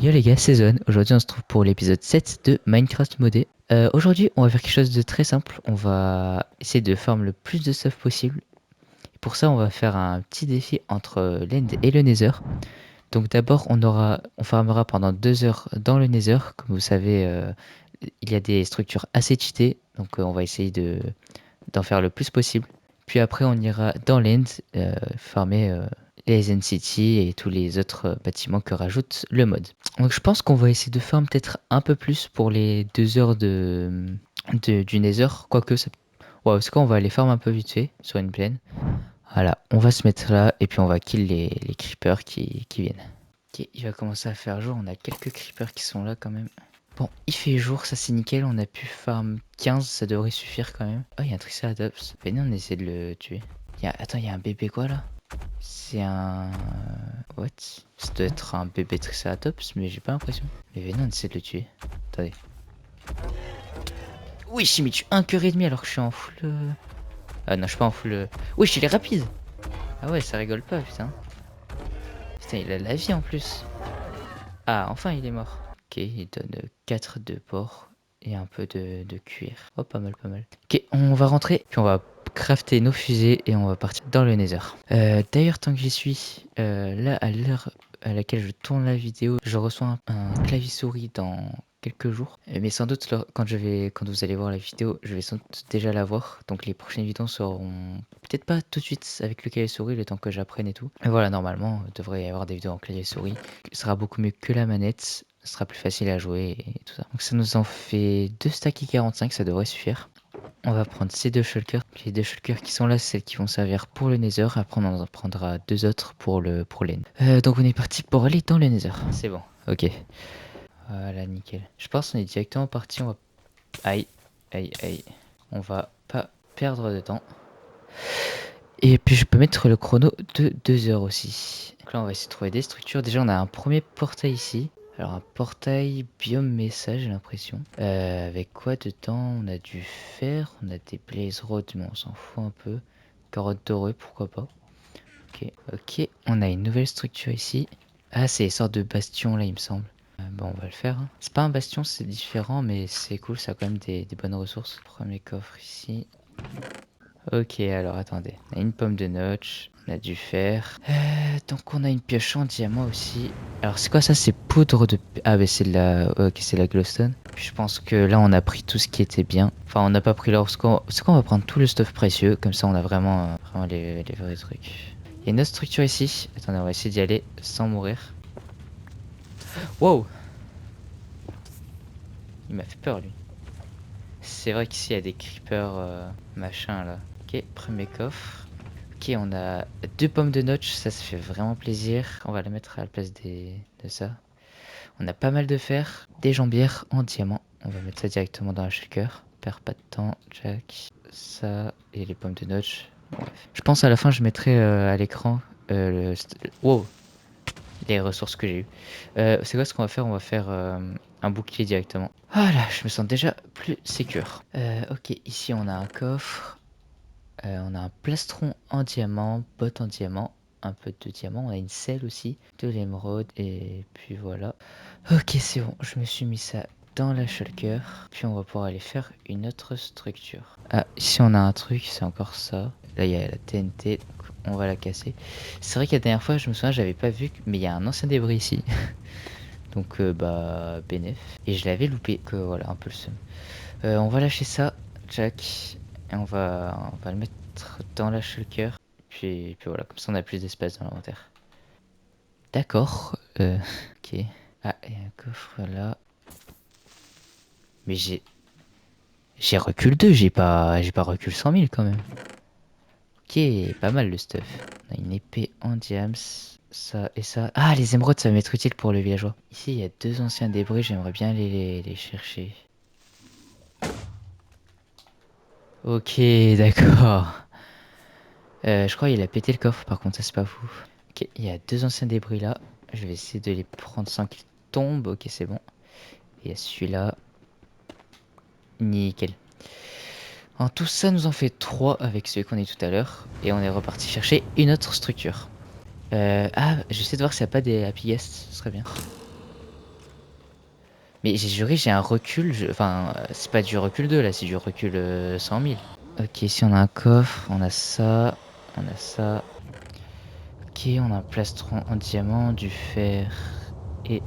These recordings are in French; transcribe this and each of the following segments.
Yo les gars, c'est Zone. Aujourd'hui on se trouve pour l'épisode 7 de Minecraft modé. Aujourd'hui on va faire quelque chose de très simple. On va essayer de farm le plus de stuff possible. Et pour ça on va faire un petit défi entre l'End et le Nether. Donc d'abord on farmera pendant 2 heures dans le Nether. Comme vous savez, il y a des structures assez cheatées. Donc on va essayer d'en faire le plus possible. Puis après on ira dans l'End farmer les N-City et tous les autres bâtiments que rajoute le mod. Donc je pense qu'on va essayer de farm peut-être un peu plus pour les 2 heures du Nether. Quoique, ouais, parce qu'on va aller farm un peu vite fait sur une plaine. Voilà, on va se mettre là et puis on va kill les creepers qui viennent. Ok, il va commencer à faire jour. On a quelques creepers qui sont là quand même. Bon, il fait jour, ça c'est nickel. On a pu farm 15, ça devrait suffire quand même. Oh, il y a un Triceratops. Venez, on essaie de le tuer. Attends, il y a un bébé quoi là? C'est un... What? Ça doit être un bébé Triceratops, mais j'ai pas l'impression. Mais venez, on essaie de le tuer. Attendez. Oui, il me tue un cœur et demi alors que je suis en full... Ah non, je suis pas en full... Oui, il est rapide. Ah ouais, ça rigole pas, putain. Putain, il a la vie en plus. Ah, enfin, il est mort. Ok, il donne 4 de porc et un peu de cuir. Oh, pas mal, pas mal. Ok, on va rentrer, puis on va crafter nos fusées et on va partir dans le Nether. D'ailleurs, tant que j'y suis, là, à l'heure à laquelle je tourne la vidéo, je reçois un clavier souris dans quelques jours. Mais sans doute, quand vous allez voir la vidéo, je vais sans doute déjà la voir. Donc les prochaines vidéos seront peut-être pas tout de suite avec le clavier souris, le temps que j'apprenne et tout. Et voilà, normalement, il devrait y avoir des vidéos en clavier souris. Ce sera beaucoup mieux que la manette. Ce sera plus facile à jouer et tout ça. Donc ça nous en fait 2 stacks et 45, ça devrait suffire. On va prendre ces 2 shulkers. Les 2 shulkers qui sont là, c'est celles qui vont servir pour le Nether. Après, on en prendra 2 autres pour l'end. Donc on est parti pour aller dans le Nether. C'est bon, ok. Voilà, nickel. Je pense qu'on est directement parti. On va... Aïe, aïe, aïe. On va pas perdre de temps. Et puis je peux mettre le chrono de 2 heures aussi. Donc là, on va essayer de trouver des structures. Déjà, on a un premier portail ici. Alors un portail biome message, j'ai l'impression. Avec quoi dedans? On a du fer, on a des blaze rods, mais on s'en fout un peu. Carottes dorées, pourquoi pas. Ok, ok. On a une nouvelle structure ici. Ah, c'est les sortes de bastions là, il me semble. Bon, on va le faire, hein. C'est pas un bastion, c'est différent, mais c'est cool, ça a quand même des bonnes ressources. Premier coffre ici. Ok, alors attendez. On a une pomme de notch, on a du fer. Donc on a une pioche en diamant aussi. Alors c'est quoi ça? C'est poudre de... Ah bah c'est de la... Ok, c'est de la glowstone. Puis je pense que là on a pris tout ce qui était bien. Enfin on n'a pas pris l'or. C'est qu'on va prendre tout le stuff précieux. Comme ça on a vraiment les vrais trucs. Il y a une autre structure ici. Attendez, on va essayer d'y aller sans mourir. Wow! Il m'a fait peur lui. C'est vrai qu'ici il y a des creepers machin là. Ok, premier coffre. Ok, on a 2 pommes de notch, ça fait vraiment plaisir. On va la mettre à la place de ça. On a pas mal de fer, des jambières en diamant. On va mettre ça directement dans la shaker. Perd pas de temps, Jack. Ça et les pommes de notch. Bref. Je pense à la fin je mettrai à l'écran wow, les ressources que j'ai eues. C'est quoi ce qu'on va faire? On va faire un bouclier directement. Voilà, je me sens déjà plus sécure. Ok, ici on a un coffre. On a un plastron en diamant, botte en diamant, un peu de diamant. On a une selle aussi, de l'émeraude et puis voilà. Ok, c'est bon, je me suis mis ça dans la shulker. Puis on va pouvoir aller faire une autre structure. Ah, ici on a un truc, c'est encore ça. Là il y a la TNT, donc on va la casser. C'est vrai que la dernière fois, je me souviens, j'avais pas vu, mais il y a un ancien débris ici. Donc bah bénéf. Et je l'avais loupé, que voilà, un peu le seum. On va lâcher ça, Jack. Et on va le mettre dans la shulker. Puis voilà, comme ça on a plus d'espace dans l'inventaire. D'accord. Ok. Ah, et un coffre là. Mais j'ai recul 2, j'ai pas recul 100 000 quand même. Ok, pas mal le stuff. On a une épée en diams. Ça et ça. Ah, les émeraudes, ça va m'être utile pour le villageois. Ici, il y a 2 anciens débris, j'aimerais bien aller les chercher. Ok, d'accord. Je crois qu'il a pété le coffre, par contre, ça c'est pas fou. Ok, il y a 2 anciens débris là. Je vais essayer de les prendre sans qu'ils tombent. Ok, c'est bon. Et il y a celui-là. Nickel. En tout ça nous en fait 3 avec celui qu'on a eu tout à l'heure. Et on est reparti chercher une autre structure. Ah, j'essaie de voir s'il n'y a pas des happy guests, ce serait bien. Mais j'ai juré, j'ai un recul. Enfin, c'est pas du recul 2 là, c'est du recul 100 000. Ok, ici on a un coffre, on a ça, on a ça. Ok, on a un plastron en diamant, du fer et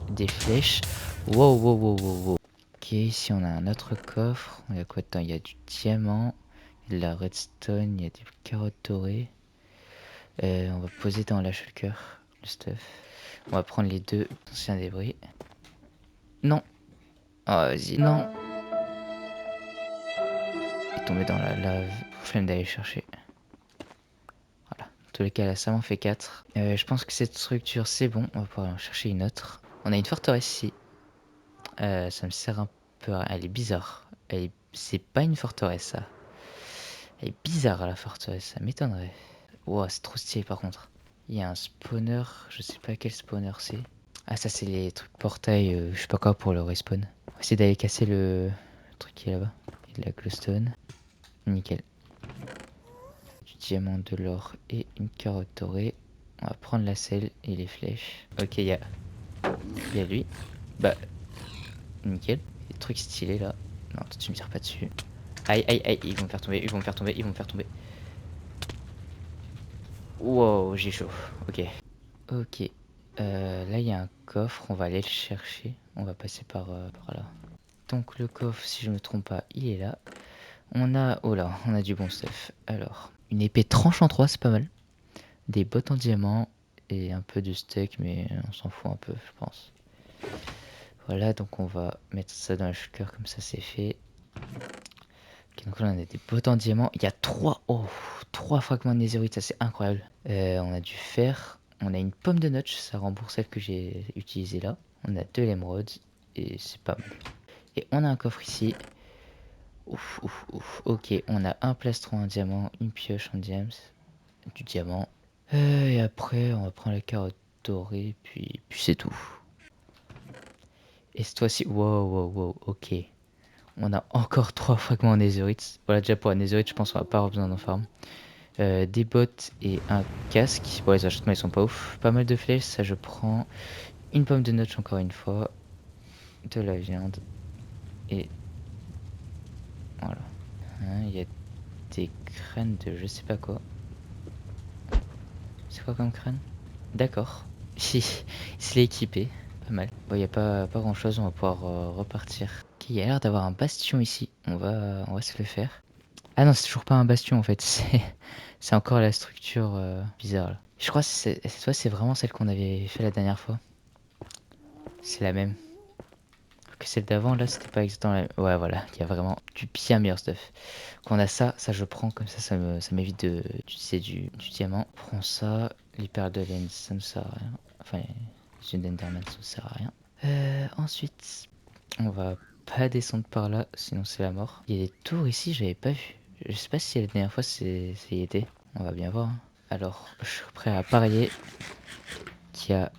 des flèches. Wow, wow, wow, wow, wow. Ok, ici on a un autre coffre. Il y a quoi dedans? Il y a du diamant, il y a de la redstone, il y a des carottes dorées. On va poser dans la shulker le stuff. On va prendre les deux anciens débris. Non. Oh, vas-y, non. Il est tombé dans la lave. Flemme d'aller chercher. Voilà. En tous les cas, là, ça m'en fait 4. Je pense que cette structure, c'est bon. On va pouvoir en chercher une autre. On a une forteresse ici. Ça me sert un peu à... Elle est bizarre. C'est pas une forteresse, ça. Elle est bizarre, la forteresse. Ça m'étonnerait. Wow, c'est trop stylé, par contre. Il y a un spawner. Je sais pas quel spawner c'est. Ah, ça, c'est les trucs portail. Je sais pas quoi pour le respawn. On va essayer d'aller casser le truc qui est là-bas. Il y a de la glowstone. Nickel. Du diamant, de l'or et une carotte dorée. On va prendre la selle et les flèches. Ok, il y a lui. Bah, nickel. Des trucs stylés là. Non, toi, tu me tires pas dessus. Aïe, aïe, aïe, ils vont me faire tomber, ils vont me faire tomber, ils vont me faire tomber. Wow, j'ai chaud. Ok. Ok. Là, il y a un coffre, on va aller le chercher. On va passer par là. Donc, le coffre, si je me trompe pas, il est là. On a... Oh là, on a du bon stuff. Alors, une épée tranche en 3, c'est pas mal. Des bottes en diamant et un peu de steak, mais on s'en fout un peu, je pense. Voilà, donc on va mettre ça dans le shulker, comme ça c'est fait. Ok, donc là on a des bottes en diamant. Il y a 3 fragments de netherite, ça c'est incroyable. On a du fer, on a une pomme de notch, ça rembourse celle que j'ai utilisée là. On a de l'émeraude et c'est pas mal. Et on a un coffre ici. Ouf, ouf, ouf. Ok, on a un plastron en diamant, une pioche en diams, du diamant. Et après, on va prendre la carotte dorée, puis c'est tout. Et cette fois-ci, wow, wow, wow, ok. On a encore 3 fragments en netherite. Voilà, déjà pour la netherite, je pense qu'on va pas avoir besoin d'en farm. Des bottes et un casque. Bon, les achetements, ils sont pas ouf. Pas mal de flèches, ça je prends. Une pomme de notch encore une fois. De la viande. Et voilà. Il y a des crânes de je sais pas quoi. C'est quoi comme crâne? D'accord. Il se l'est équipé. Pas mal. Bon, il n'y a pas grand chose, on va pouvoir repartir. Ok, il y a l'air d'avoir un bastion ici. On va se le faire. Ah non, c'est toujours pas un bastion en fait. C'est encore la structure bizarre là. Je crois que cette fois, c'est vraiment celle qu'on avait fait la dernière fois. C'est la même. Que celle d'avant là, c'était pas exactement la même. Ouais, voilà, il y a vraiment du bien meilleur stuff. Qu'on a ça, je prends comme ça m'évite d'utiliser du diamant. Prends ça, les perles de laine, ça ne sert à rien. Enfin, les yeux d'Enderman, ça ne sert à rien. Ensuite, on va pas descendre par là, sinon c'est la mort. Il y a des tours ici, j'avais pas vu. Je sais pas si la dernière fois ça y était. On va bien voir. Hein. Alors, je suis prêt à parier qu'il y a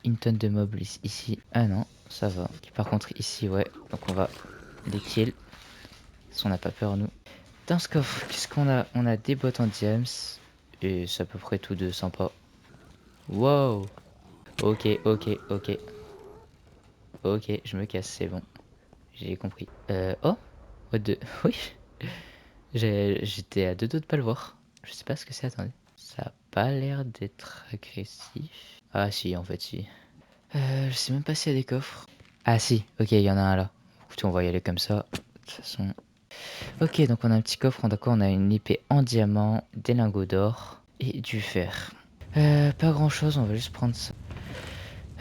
une tonne de mobs ici. Ah non, ça va. Par contre, ici, ouais. Donc on va les kill. Si on n'a pas peur, nous. Dans ce coffre, qu'est-ce qu'on a? On a des bottes en diams. Et c'est à peu près tout de sympa. Wow. Ok, ok, ok. Ok, je me casse, c'est bon. J'ai compris. Oh, what the... Oui. J'étais à deux doigts de pas le voir. Je sais pas ce que c'est, attendez. Ça a pas l'air d'être agressif. Ah si, en fait, si. Je sais même pas s'il y a des coffres. Ah si, ok, il y en a un là. Écoutez, on va y aller comme ça. De toute façon... Ok, donc on a un petit coffre, d'accord, on a une épée en diamant, des lingots d'or et du fer. Pas grand chose, on va juste prendre ça.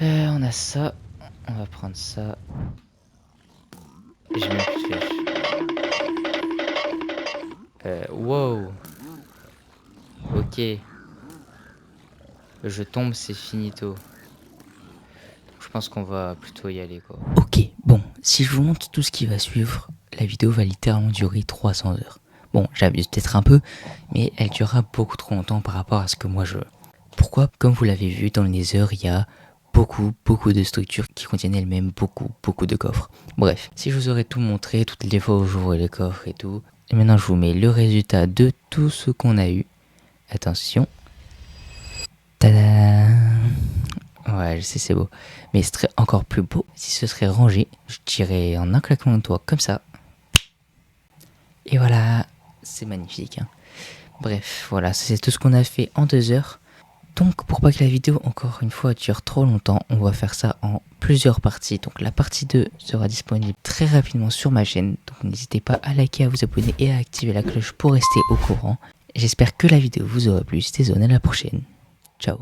On a ça, on va prendre ça. J'ai même plus de flèches. Wow. Ok. Je tombe, c'est finito. Je pense qu'on va plutôt y aller, quoi. Ok, bon, si je vous montre tout ce qui va suivre, la vidéo va littéralement durer 300 heures. Bon, j'abuse peut-être un peu, mais elle durera beaucoup trop longtemps par rapport à ce que moi je veux. Pourquoi? Comme vous l'avez vu, dans le Nether, il y a beaucoup de structures qui contiennent elles-mêmes beaucoup de coffres. Bref, si je vous aurais tout montré, toutes les fois où j'ouvre les coffres et tout, et maintenant je vous mets le résultat de tout ce qu'on a eu. Attention. Tada! Ouais, je sais, c'est beau. Mais ce serait encore plus beau si ce serait rangé. Je dirais en un claquement de doigts, comme ça. Et voilà, c'est magnifique. Hein. Bref, voilà, c'est tout ce qu'on a fait en 2 heures. Donc, pour pas que la vidéo, encore une fois, dure trop longtemps, on va faire ça en plusieurs parties. Donc, la partie 2 sera disponible très rapidement sur ma chaîne. Donc, n'hésitez pas à liker, à vous abonner et à activer la cloche pour rester au courant. J'espère que la vidéo vous aura plu. C'était Zone, à la prochaine. Ciao.